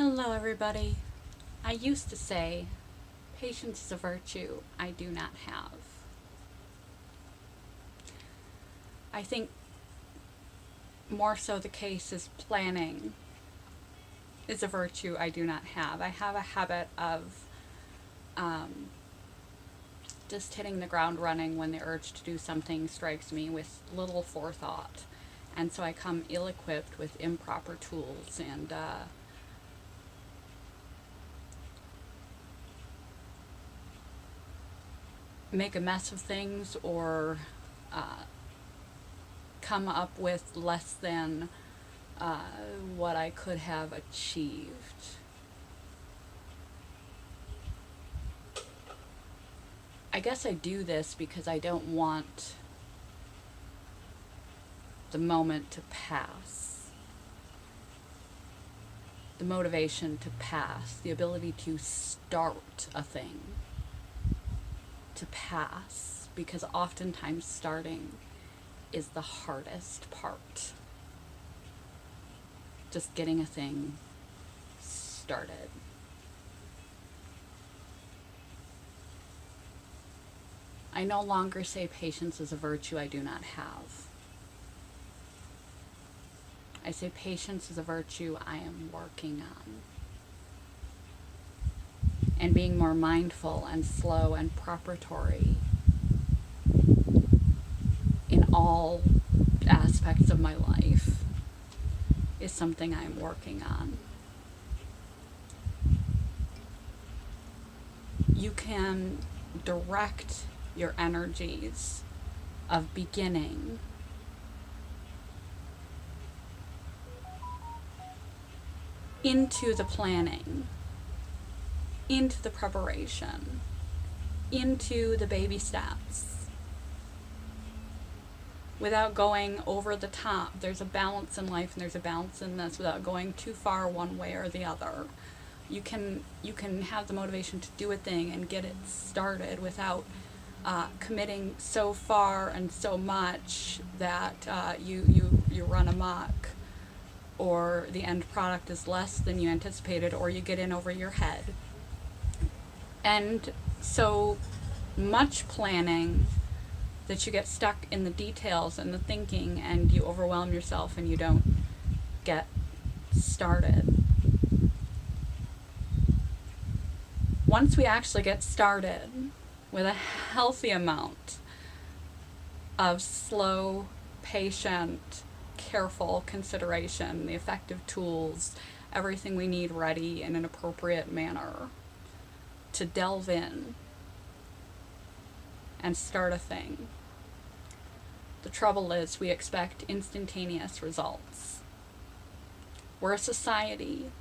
Hello, everybody. I used to say, patience is a virtue I do not have. I think more so the case is planning is a virtue I do not have. I have a habit of just hitting the ground running when the urge to do something strikes me with little forethought. And so I come ill equipped with improper tools and make a mess of things or come up with less than what I could have achieved. I guess I do this because I don't want the moment to pass. The motivation to pass, the ability to start a thing to pass, because oftentimes starting is the hardest part. Just getting a thing started. I no longer say patience is a virtue I do not have. I say patience is a virtue I am working on. And being more mindful and slow and preparatory in all aspects of my life is something I'm working on. You can direct your energies of beginning into the planning, into the preparation, into the baby steps, without going over the top. There's a balance in life and there's a balance in this without going too far one way or the other. You can have the motivation to do a thing and get it started without committing so far and so much that you run amok, or the end product is less than you anticipated, or you get in over your head. And so much planning that you get stuck in the details and the thinking and you overwhelm yourself and you don't get started. Once we actually get started with a healthy amount of slow, patient, careful consideration, the effective tools, everything we need ready in an appropriate manner to delve in and start a thing. The trouble is we expect instantaneous results. We're a society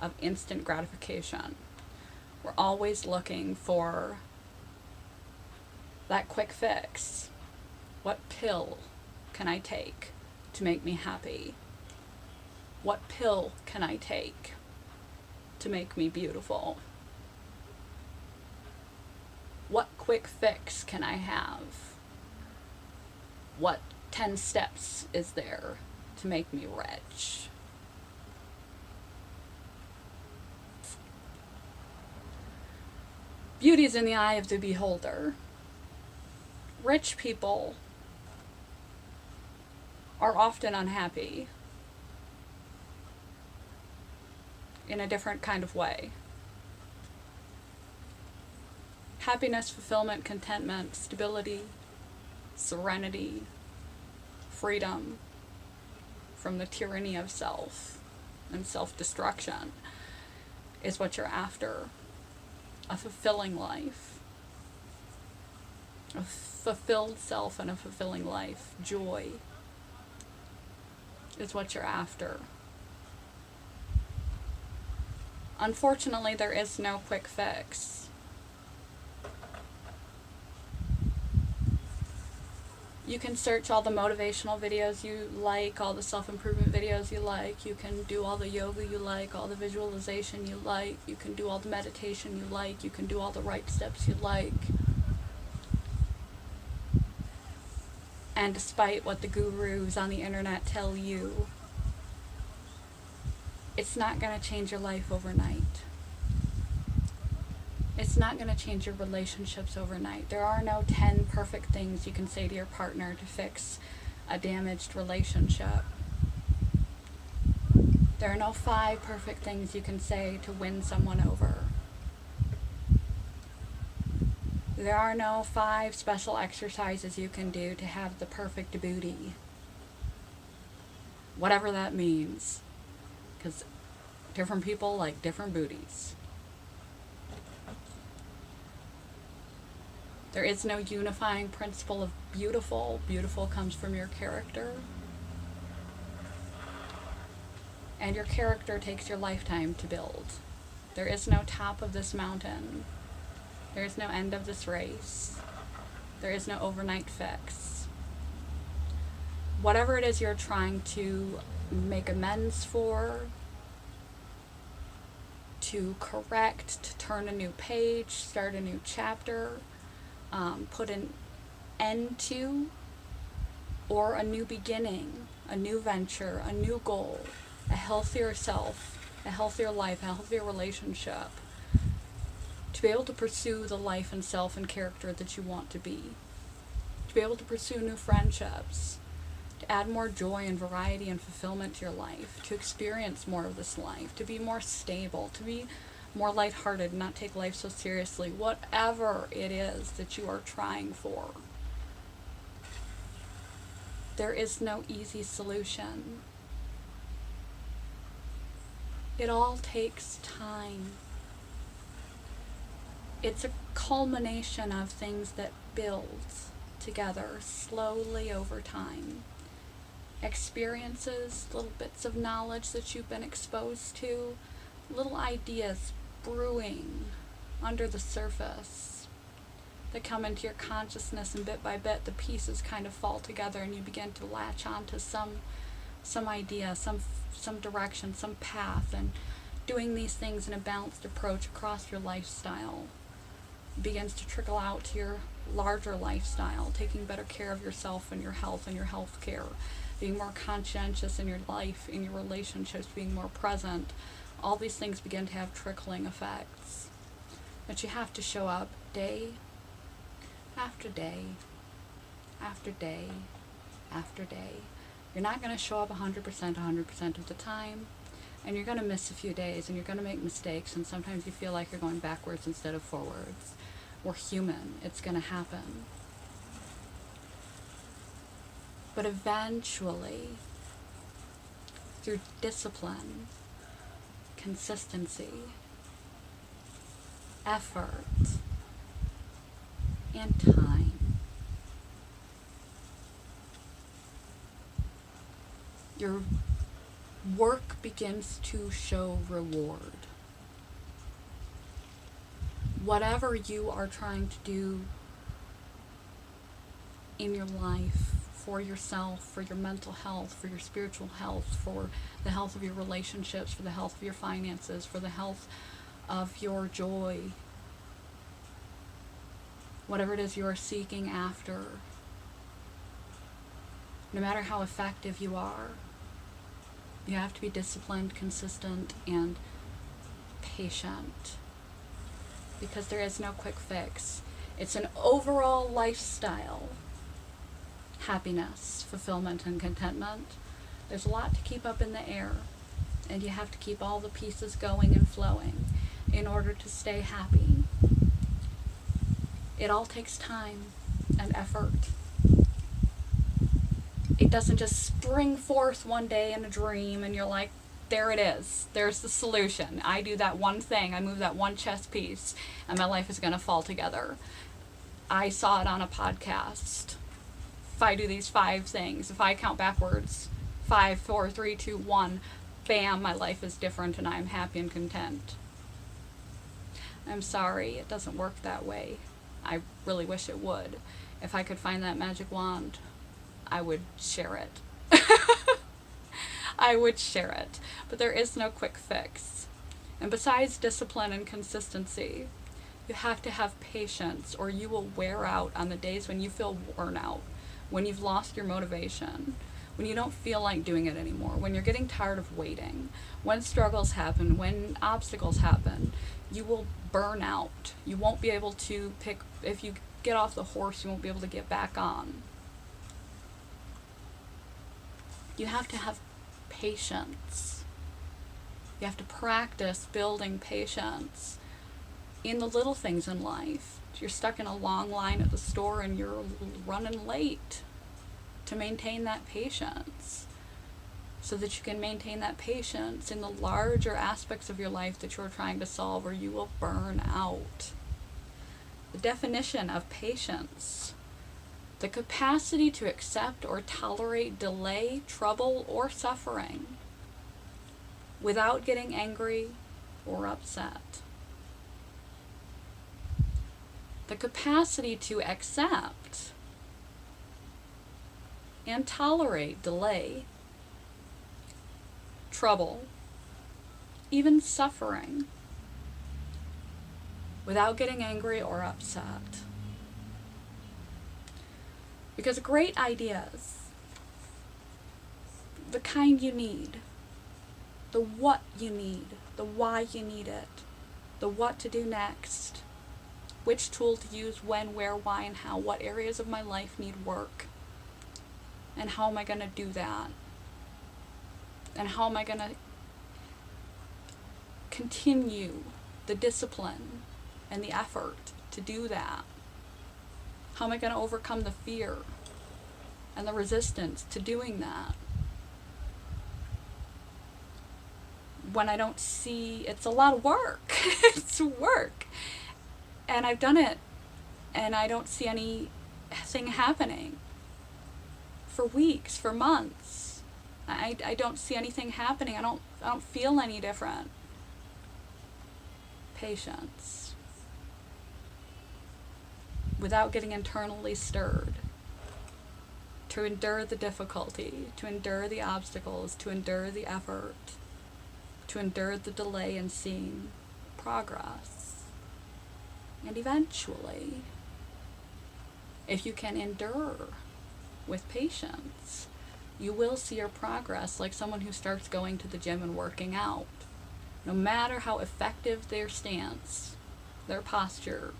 of instant gratification. We're always looking for that quick fix. What pill can I take to make me happy? What pill can I take to make me beautiful? What quick fix can I have? What 10 steps is there to make me rich? Beauty is in the eye of the beholder. Rich people are often unhappy in a different kind of way. Happiness, fulfillment, contentment, stability, serenity, freedom from the tyranny of self and self-destruction is what you're after. A fulfilling life. A fulfilled self and a fulfilling life. Joy is what you're after. Unfortunately, there is no quick fix. You can search all the motivational videos you like, all the self-improvement videos you like. You can do all the yoga you like, all the visualization you like. You can do all the meditation you like. You can do all the right steps you like. And despite what the gurus on the internet tell you, It's not going to change your life overnight. It's not going to change your relationships overnight. There are no 10 perfect things you can say to your partner to fix a damaged relationship. There are no 5 perfect things you can say to win someone over. There are no 5 special exercises you can do to have the perfect booty. Whatever that means. Because different people like different booties. There is no unifying principle of beautiful. Beautiful comes from your character. And your character takes your lifetime to build. There is no top of this mountain. There is no end of this race. There is no overnight fix. Whatever it is you're trying to make amends for, to correct, to turn a new page, start a new chapter, put an end to, or a new beginning, a new venture, a new goal, a healthier self, a healthier life, a healthier relationship, to be able to pursue the life and self and character that you want to be able to pursue new friendships, to add more joy and variety and fulfillment to your life, to experience more of this life, to be more stable, to be more lighthearted, not take life so seriously, whatever it is that you are trying for. There is no easy solution. It all takes time. It's a culmination of things that build together slowly over time. Experiences, little bits of knowledge that you've been exposed to, little ideas brewing under the surface that come into your consciousness, and bit by bit the pieces kind of fall together and you begin to latch onto some idea, some direction, some path, and doing these things in a balanced approach across your lifestyle begins to trickle out to your larger lifestyle, taking better care of yourself and your health care, being more conscientious in your life, in your relationships, being more present. All these things begin to have trickling effects. But you have to show up day after day after day after day. You're not going to show up 100% of the time, and you're going to miss a few days, and you're going to make mistakes, and sometimes you feel like you're going backwards instead of forwards. We're human. It's going to happen. But eventually, through discipline, consistency, effort, and time, your work begins to show reward. Whatever you are trying to do in your life, for yourself, for your mental health, for your spiritual health, for the health of your relationships, for the health of your finances, for the health of your joy, whatever it is you are seeking after, no matter how effective you are, you have to be disciplined, consistent, and patient, because there is no quick fix. It's an overall lifestyle. Happiness, fulfillment, and contentment. There's a lot to keep up in the air, and you have to keep all the pieces going and flowing in order to stay happy. It all takes time and effort. It doesn't just spring forth one day in a dream and you're like, there it is. There's the solution. I do that one thing. I move that one chess piece and my life is going to fall together. I saw it on a podcast. If I do these 5 things, if I count backwards, 5, 4, 3, 2, 1, bam, my life is different and I'm happy and content. I'm sorry, it doesn't work that way. I really wish it would. If I could find that magic wand, I would share it. I would share it. But there is no quick fix. And besides discipline and consistency, you have to have patience, or you will wear out on the days when you feel worn out, when you've lost your motivation, when you don't feel like doing it anymore, when you're getting tired of waiting, when struggles happen, when obstacles happen, you will burn out. You won't be able to if you get off the horse, you won't be able to get back on. You have to have patience. You have to practice building patience in the little things in life. You're stuck in a long line at the store and you're running late. To maintain that patience, so that you can maintain that patience in the larger aspects of your life that you're trying to solve, or you will burn out. The definition of patience: the capacity to accept or tolerate delay, trouble, or suffering without getting angry or upset. The capacity to accept and tolerate delay, trouble, even suffering, without getting angry or upset. Because great ideas, the kind you need, the what you need, the why you need it, the what to do next, which tool to use, when, where, why, and how, what areas of my life need work, and how am I going to do that? And how am I going to continue the discipline and the effort to do that? How am I going to overcome the fear and the resistance to doing that? When I don't see, it's a lot of work. It's work. And I've done it, and I don't see anything happening. For weeks, for months, I don't see anything happening. I don't feel any different. Patience. Without getting internally stirred. To endure the difficulty, to endure the obstacles, to endure the effort, to endure the delay in seeing progress. And eventually, if you can endure with patience, you will see your progress like someone who starts going to the gym and working out. No matter how effective their stance, their posture,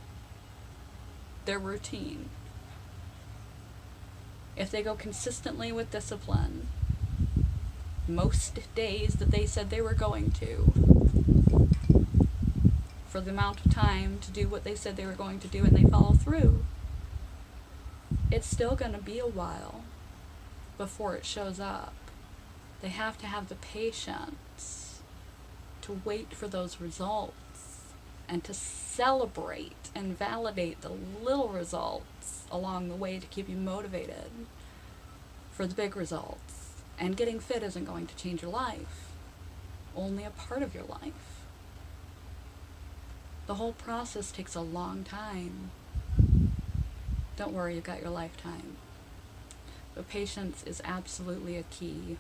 their routine, if they go consistently with discipline, most days that they said they were going to, for the amount of time to do what they said they were going to do, and they follow through, it's still going to be a while before it shows up. They have to have the patience to wait for those results and to celebrate and validate the little results along the way to keep you motivated for the big results. And getting fit isn't going to change your life, only a part of your life. The whole process takes a long time. Don't worry, you've got your lifetime. But patience is absolutely a key.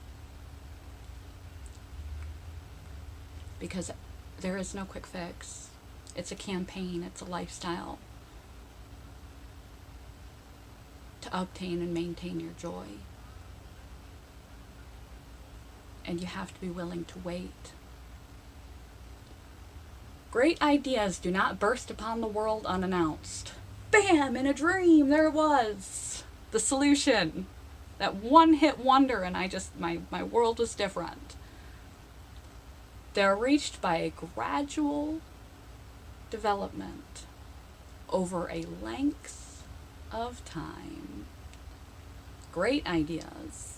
Because there is no quick fix. It's a campaign, it's a lifestyle to obtain and maintain your joy. And you have to be willing to wait. Great ideas do not burst upon the world unannounced. Bam! In a dream, there it was. The solution. That one-hit wonder, and my world was different. They're reached by a gradual development over a length of time. Great ideas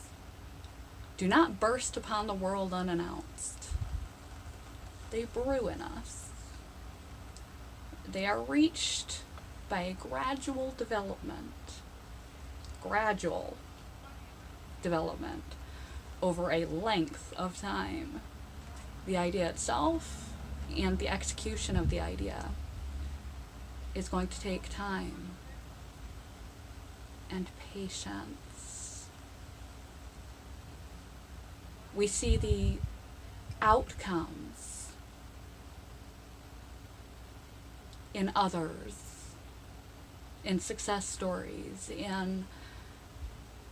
do not burst upon the world unannounced. They brew in us. They are reached by a gradual development over a length of time. The idea itself and the execution of the idea is going to take time and patience. We see the outcomes in others, in success stories, in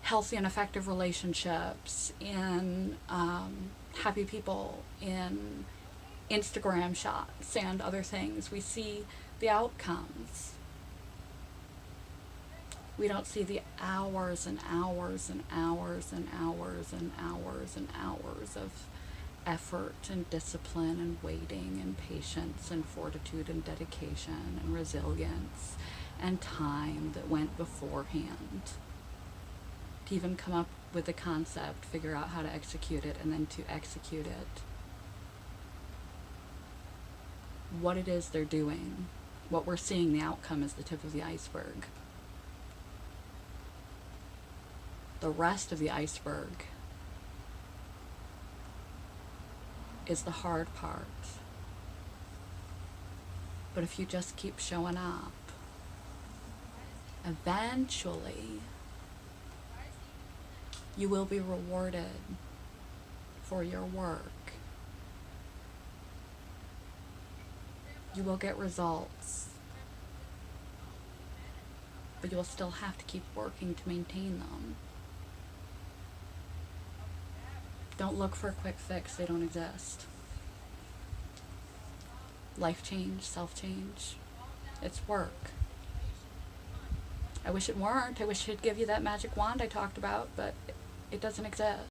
healthy and effective relationships, in happy people, in Instagram shots and other things. We see the outcomes. We don't see the hours and hours and hours and hours and hours and hours of effort and discipline and waiting and patience and fortitude and dedication and resilience and time that went beforehand to even come up with the concept, figure out how to execute it, and then to execute it. What it is they're doing, what we're seeing, the outcome, is the tip of the iceberg. The rest of the iceberg is the hard part. But if you just keep showing up, eventually you will be rewarded for your work. You will get results, but you will still have to keep working to maintain them. Don't look for a quick fix, they don't exist. Life change, self-change, it's work. I wish it weren't. I wish it'd give you that magic wand I talked about, but it doesn't exist.